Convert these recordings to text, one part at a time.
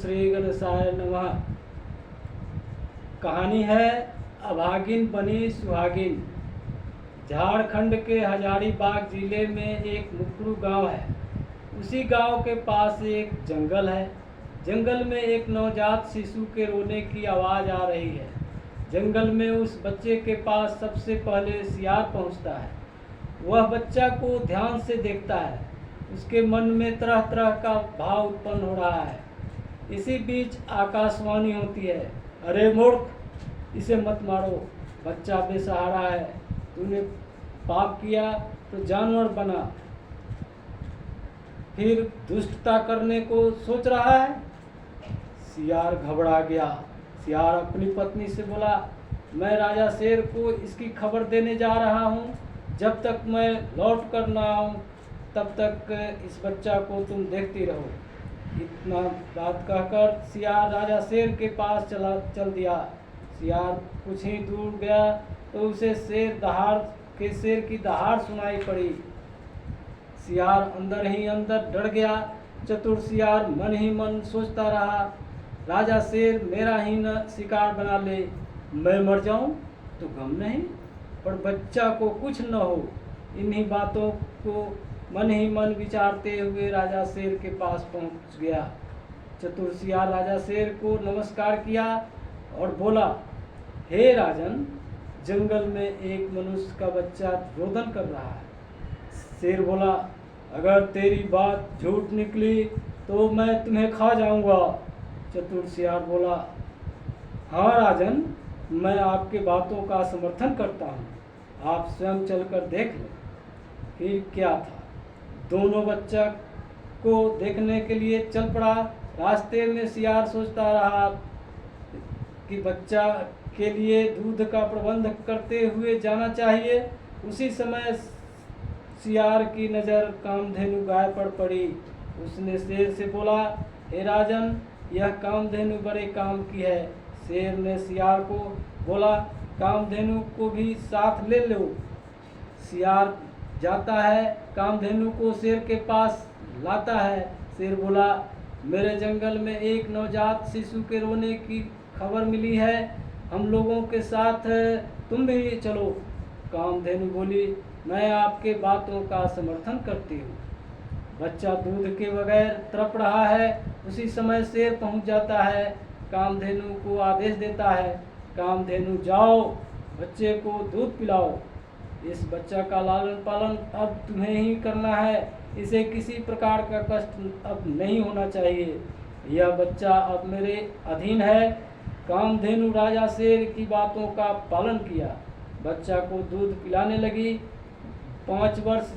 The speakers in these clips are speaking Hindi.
श्री गणेशाय नमः। कहानी है अभागिन बनी सुहागिन। झारखंड के हजारीबाग जिले में एक मुकरू गांव है। उसी गांव के पास एक जंगल है। जंगल में एक नवजात शिशु के रोने की आवाज़ आ रही है। जंगल में उस बच्चे के पास सबसे पहले सियार पहुंचता है। वह बच्चा को ध्यान से देखता है। उसके मन में तरह तरह का भाव उत्पन्न हो रहा है। इसी बीच आकाशवाणी होती है, अरे मूर्ख, इसे मत मारो, बच्चा बेसहारा है। तूने पाप किया तो जानवर बना, फिर दुष्टता करने को सोच रहा है। सियार घबरा गया। सियार अपनी पत्नी से बोला, मैं राजा शेर को इसकी खबर देने जा रहा हूँ। जब तक मैं लौट कर ना आऊँ तब तक इस बच्चा को तुम देखती रहो। इतना बात कहकर सियार राजा शेर के पास चल दिया। सियार कुछ ही दूर गया तो उसे शेर की दहाड़ सुनाई पड़ी। सियार अंदर ही अंदर डर गया। चतुर सियार मन ही मन सोचता रहा, राजा शेर मेरा ही न शिकार बना ले। मैं मर जाऊं तो गम नहीं, पर बच्चा को कुछ न हो। इन्हीं बातों को मन ही मन विचारते हुए राजा शेर के पास पहुंच गया। चतुर सियार राजा शेर को नमस्कार किया और बोला, हे राजन, जंगल में एक मनुष्य का बच्चा रोदन कर रहा है। शेर बोला, अगर तेरी बात झूठ निकली तो मैं तुम्हें खा जाऊंगा। चतुर सियार बोला, हाँ राजन, मैं आपके बातों का समर्थन करता हूँ, आप स्वयं चलकर देख लें। फिर क्या था, दोनों बच्चा को देखने के लिए चल पड़ा। रास्ते में सियार सोचता रहा कि बच्चा के लिए दूध का प्रबंध करते हुए जाना चाहिए। उसी समय सियार की नज़र कामधेनु गाय पर पड़ी। उसने शेर से बोला, हे राजन, यह कामधेनु बड़े काम की है। शेर ने सियार को बोला, कामधेनु को भी साथ ले लो। सियार जाता है, कामधेनु को शेर के पास लाता है। शेर बोला, मेरे जंगल में एक नवजात शिशु के रोने की खबर मिली है, हम लोगों के साथ तुम भी चलो। कामधेनु बोली, मैं आपके बातों का समर्थन करती हूँ। बच्चा दूध के बगैर तड़प रहा है। उसी समय शेर पहुँच जाता है। कामधेनु को आदेश देता है, कामधेनु जाओ, बच्चे को दूध पिलाओ। इस बच्चा का लालन पालन अब तुम्हें ही करना है। इसे किसी प्रकार का कष्ट अब नहीं होना चाहिए। यह बच्चा अब मेरे अधीन है। कामधेनु राजा शेर की बातों का पालन किया, बच्चा को दूध पिलाने लगी। 5 वर्ष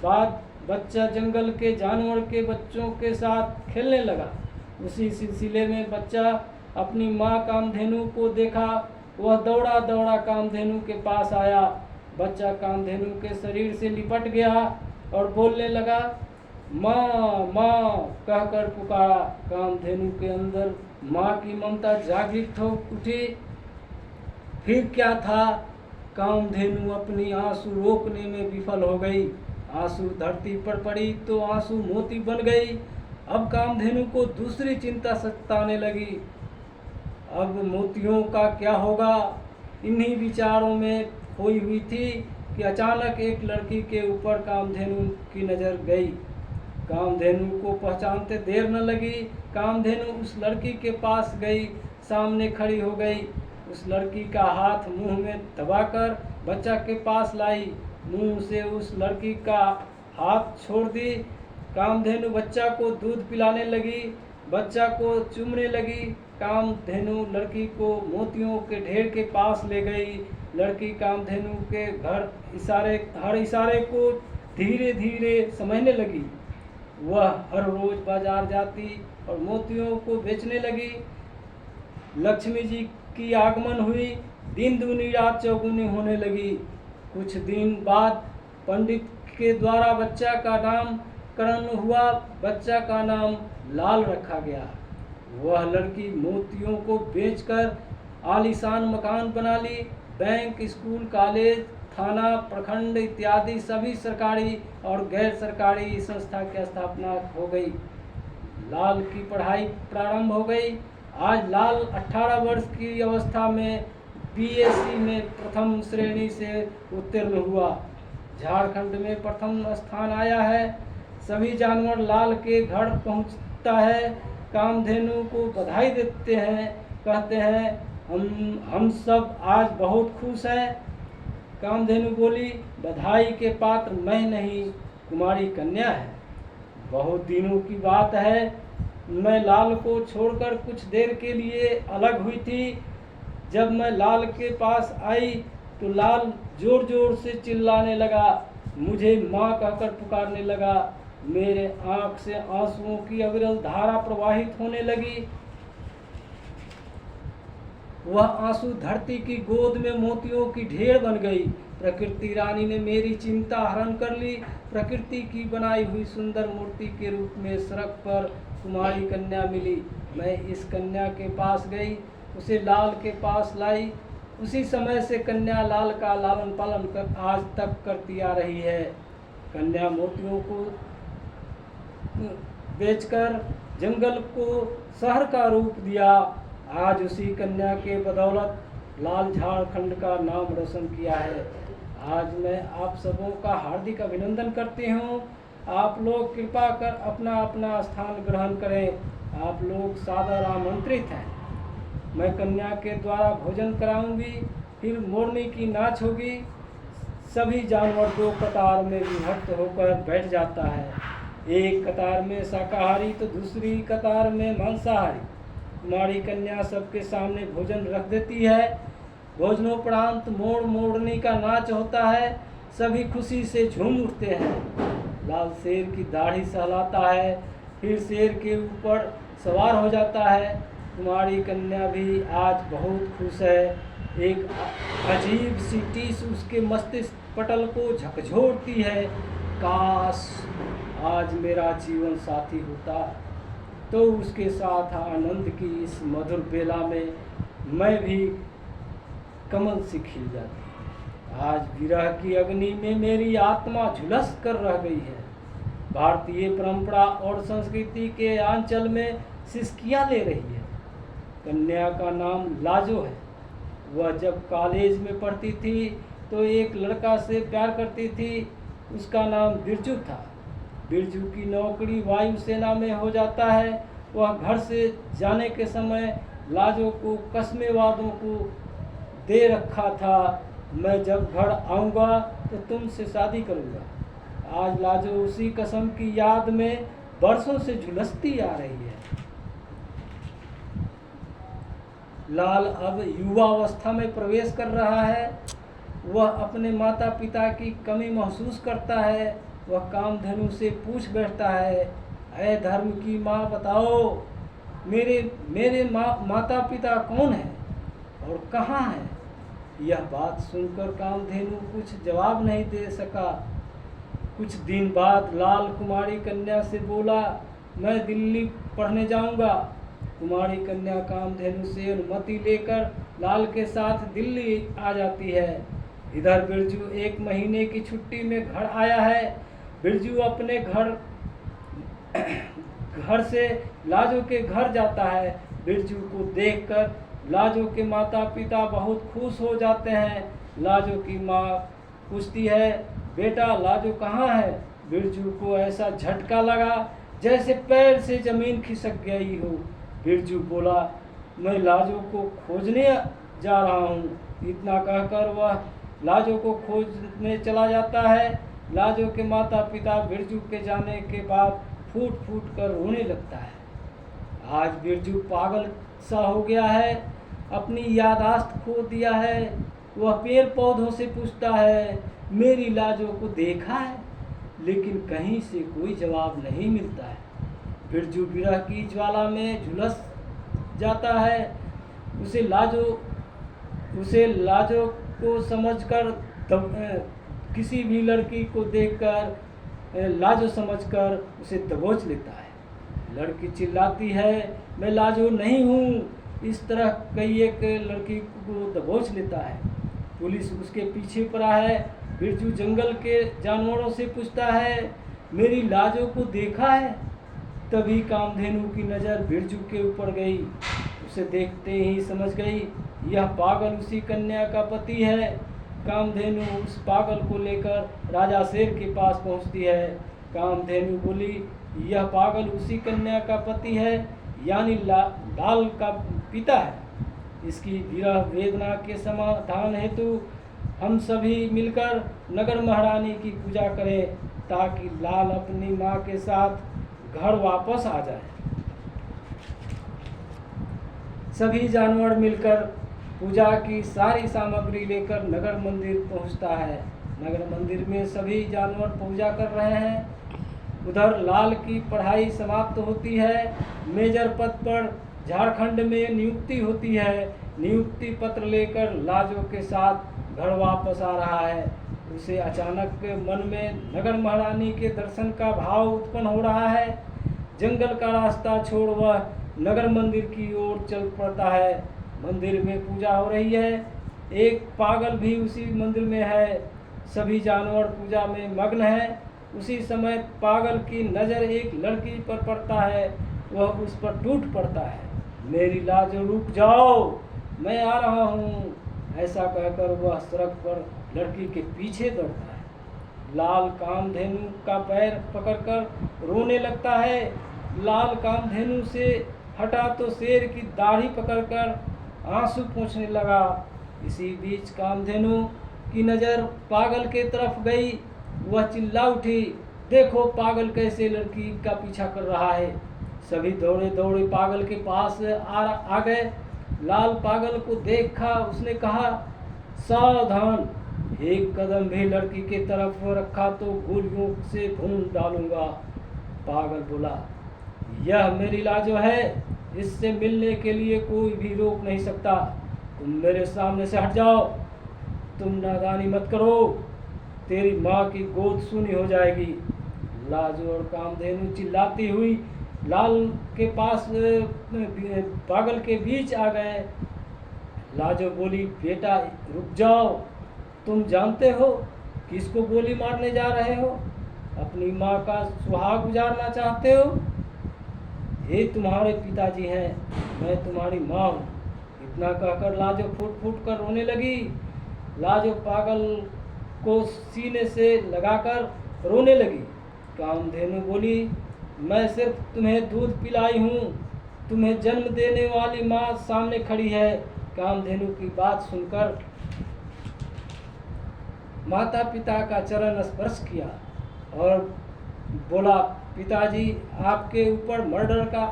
बाद बच्चा जंगल के जानवर के बच्चों के साथ खेलने लगा। उसी सिलसिले में बच्चा अपनी माँ कामधेनु को देखा। वह दौड़ा दौड़ा कामधेनु के पास आया। बच्चा कामधेनु के शरीर से लिपट गया और बोलने लगा, माँ माँ कहकर पुकारा। कामधेनु के अंदर माँ की ममता जागृत हो उठी। फिर क्या था, कामधेनु अपनी आंसू रोकने में विफल हो गई। आंसू धरती पर पड़ी तो आंसू मोती बन गई। अब कामधेनु को दूसरी चिंता सताने लगी, अब मोतियों का क्या होगा। इन्हीं विचारों में खोई हुई थी कि अचानक एक लड़की के ऊपर कामधेनु की नज़र गई। कामधेनु को पहचानते देर न लगी। कामधेनु उस लड़की के पास गई, सामने खड़ी हो गई। उस लड़की का हाथ मुंह में दबाकर बच्चा के पास लाई। मुंह से उस लड़की का हाथ छोड़ दी। कामधेनु बच्चा को दूध पिलाने लगी, बच्चा को चूमने लगी। कामधेनु लड़की को मोतियों के ढेर के पास ले गई। लड़की कामधेनु के हर इशारे को धीरे धीरे समझने लगी। वह हर रोज बाजार जाती और मोतियों को बेचने लगी। लक्ष्मी जी की आगमन हुई। दिन दूनी रात चौगुनी होने लगी। कुछ दिन बाद पंडित के द्वारा बच्चा का नामकरण हुआ। बच्चा का नाम लाल रखा गया। वह लड़की मोतियों को बेचकर आलीशान मकान बना ली। बैंक, स्कूल, कॉलेज, थाना, प्रखंड इत्यादि सभी सरकारी और गैर सरकारी संस्था की स्थापना हो गई। लाल की पढ़ाई प्रारंभ हो गई। आज लाल 18 वर्ष की अवस्था में बीएससी में प्रथम श्रेणी से उत्तीर्ण हुआ। झारखंड में प्रथम स्थान आया है। सभी जानवर लाल के घर पहुंचता है। कामधेनु को बधाई देते हैं, कहते हैं हम सब आज बहुत खुश हैं। कामधेनु बोली, बधाई के पात्र मैं नहीं, कुमारी कन्या है। बहुत दिनों की बात है, मैं लाल को छोड़कर कुछ देर के लिए अलग हुई थी। जब मैं लाल के पास आई तो लाल जोर जोर से चिल्लाने लगा, मुझे माँ कहकर पुकारने लगा। मेरे आँख से आंसुओं की अविरल धारा प्रवाहित होने लगी। वह आंसू धरती की गोद में मोतियों की ढेर बन गई। प्रकृति रानी ने मेरी चिंता हरण कर ली। प्रकृति की बनाई हुई सुंदर मूर्ति के रूप में सड़क पर कुमारी कन्या मिली। मैं इस कन्या के पास गई, उसे लाल के पास लाई। उसी समय से कन्या लाल का लालन पालन कर आज तक करती आ रही है। कन्या मोतियों को बेचकर जंगल को शहर का रूप दिया। आज उसी कन्या के बदौलत लाल झारखंड का नाम रोशन किया है। आज मैं आप सबों का हार्दिक अभिनंदन करती हूँ। आप लोग कृपा कर अपना अपना स्थान ग्रहण करें। आप लोग सादर आमंत्रित हैं। मैं कन्या के द्वारा भोजन कराऊंगी, फिर मोरनी की नाच होगी। सभी जानवर दो कतार में विभक्त होकर बैठ जाता है। एक कतार में शाकाहारी तो दूसरी कतार में मांसाहारी। कुमारी कन्या सबके सामने भोजन रख देती है। भोजनोपरांत मोड़ मोड़नी का नाच होता है। सभी खुशी से झूम उठते हैं। लाल शेर की दाढ़ी सहलाता है, फिर शेर के ऊपर सवार हो जाता है। कुमारी कन्या भी आज बहुत खुश है। एक अजीब सी टीस उसके मस्तिष्क पटल को झकझोरती है। काश आज मेरा जीवन साथी होता तो उसके साथ आनंद की इस मधुर बेला में मैं भी कमल से खिल जाती। आज विरह की अग्नि में मेरी आत्मा झुलस कर रह गई है। भारतीय परंपरा और संस्कृति के आंचल में सिसकियाँ ले रही है। कन्या का नाम लाजो है। वह जब कॉलेज में पढ़ती थी तो एक लड़का से प्यार करती थी। उसका नाम बिरजू था। बिरजू की नौकरी वायुसेना में हो जाता है। वह घर से जाने के समय लाजो को कस्मे वादों को दे रखा था, मैं जब घर आऊँगा तो तुमसे शादी करूँगा। आज लाजो उसी कसम की याद में बरसों से झुलसती आ रही है। लाल अब युवावस्था में प्रवेश कर रहा है। वह अपने माता पिता की कमी महसूस करता है। वह कामधेनु से पूछ बैठता है, ऐ धर्म की माँ बताओ, मेरे माता पिता कौन हैं और कहाँ हैं? यह बात सुनकर कामधेनु कुछ जवाब नहीं दे सका। कुछ दिन बाद लाल कुमारी कन्या से बोला, मैं दिल्ली पढ़ने जाऊंगा। कुमारी कन्या कामधेनु से अनुमति लेकर लाल के साथ दिल्ली आ जाती है। इधर बिरजू 1 महीने की छुट्टी में घर आया है। बिरजू अपने घर से लाजो के घर जाता है। बिरजू को देखकर लाजो के माता पिता बहुत खुश हो जाते हैं। लाजो की माँ पूछती है, बेटा लाजो कहाँ है? बिरजू को ऐसा झटका लगा जैसे पैर से जमीन खिसक गई हो। बिरजू बोला, मैं लाजो को खोजने जा रहा हूँ। इतना कहकर वह लाजो को खोजने चला जाता है। लाजो के माता पिता बिरजू के जाने के बाद फूट फूट कर रोने लगता है। आज बिरजू पागल सा हो गया है, अपनी याददाश्त खो दिया है। वह पेड़ पौधों से पूछता है, मेरी लाजो को देखा है? लेकिन कहीं से कोई जवाब नहीं मिलता है। बिरजू विरह की ज्वाला में झुलस जाता है। उसे लाजो को समझकर किसी भी लड़की को देखकर लाजो समझकर उसे दबोच लेता है। लड़की चिल्लाती है, मैं लाजो नहीं हूँ। इस तरह कई एक लड़की को दबोच लेता है। पुलिस उसके पीछे पड़ा है। बिरजू जंगल के जानवरों से पूछता है, मेरी लाजो को देखा है? तभी कामधेनु की नज़र बिरजू के ऊपर गई। उसे देखते ही समझ गई यह पागल उसी कन्या का पति है। कामधेनु उस पागल को लेकर राजा शेर के पास पहुंचती है। कामधेनु बोली, यह पागल उसी कन्या का पति है, यानी लाल का पिता है। इसकी विरह वेदना के समाधान हेतु हम सभी मिलकर नगर महारानी की पूजा करें, ताकि लाल अपनी माँ के साथ घर वापस आ जाए। सभी जानवर मिलकर पूजा की सारी सामग्री लेकर नगर मंदिर पहुंचता है। नगर मंदिर में सभी जानवर पूजा कर रहे हैं। उधर लाल की पढ़ाई समाप्त होती है। मेजर पद पर झारखंड में नियुक्ति होती है। नियुक्ति पत्र लेकर लाजो के साथ घर वापस आ रहा है। उसे अचानक मन में नगर महारानी के दर्शन का भाव उत्पन्न हो रहा है। जंगल का रास्ता छोड़ वह नगर मंदिर की ओर चल पड़ता है। मंदिर में पूजा हो रही है। एक पागल भी उसी मंदिर में है। सभी जानवर पूजा में मग्न हैं। उसी समय पागल की नज़र एक लड़की पर पड़ता है। वह उस पर टूट पड़ता है। मेरी लाजो रुक जाओ, मैं आ रहा हूँ, ऐसा कहकर वह सड़क पर लड़की के पीछे दौड़ता है। लाल कामधेनु का पैर पकड़कर रोने लगता है। लाल कामधेनु से हटा तो शेर की दाढ़ी पकड़कर आंसू पोंछने लगा। इसी बीच कामधेनु की नज़र पागल के तरफ गई। वह चिल्ला उठी, देखो पागल कैसे लड़की का पीछा कर रहा है। सभी दौड़े दौड़े पागल के पास आ गए। लाल पागल को देखा, उसने कहा, सावधान, एक कदम भी लड़की के तरफ रखा तो गोलियों से भून डालूंगा। पागल बोला, यह मेरी लाजो है, इससे मिलने के लिए कोई भी रोक नहीं सकता। तुम मेरे सामने से हट जाओ। तुम नादानी मत करो, तेरी माँ की गोद सूनी हो जाएगी। लाजो और कामधेनु चिल्लाती हुई लाल के पास पागल के बीच आ गए। लाजो बोली, बेटा रुक जाओ, तुम जानते हो किसको गोली मारने जा रहे हो? अपनी माँ का सुहाग गुजारना चाहते हो? ये तुम्हारे पिताजी हैं, मैं तुम्हारी माँ हूँ। इतना कहकर लाजो फूट फूट कर रोने लगी। लाजो पागल को सीने से लगाकर रोने लगी। कामधेनु बोली, मैं सिर्फ तुम्हें दूध पिलाई हूँ, तुम्हें जन्म देने वाली माँ सामने खड़ी है। कामधेनु की बात सुनकर माता पिता का चरण स्पर्श किया और बोला, पिताजी आपके ऊपर मर्डर का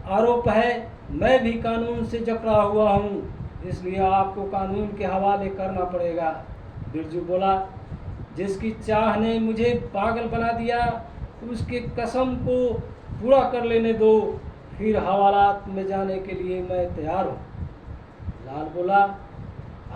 आरोप है। मैं भी कानून से जकड़ा हुआ हूँ, इसलिए आपको कानून के हवाले करना पड़ेगा। बिरजू बोला, जिसकी चाह ने मुझे पागल बना दिया उसकी कसम को पूरा कर लेने दो, फिर हवालात में जाने के लिए मैं तैयार हूँ। लाल बोला,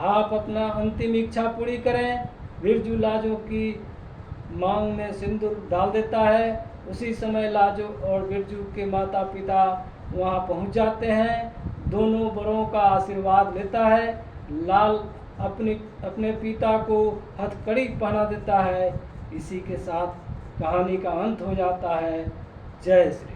आप अपना अंतिम इच्छा पूरी करें। बिरजू लाजो की मांग में सिंदूर डाल देता है। उसी समय लाजो और बिरजू के माता पिता वहां पहुंच जाते हैं। दोनों बड़ों का आशीर्वाद लेता है। लाल अपने पिता को हथकड़ी पहना देता है। इसी के साथ कहानी का अंत हो जाता है। जय श्री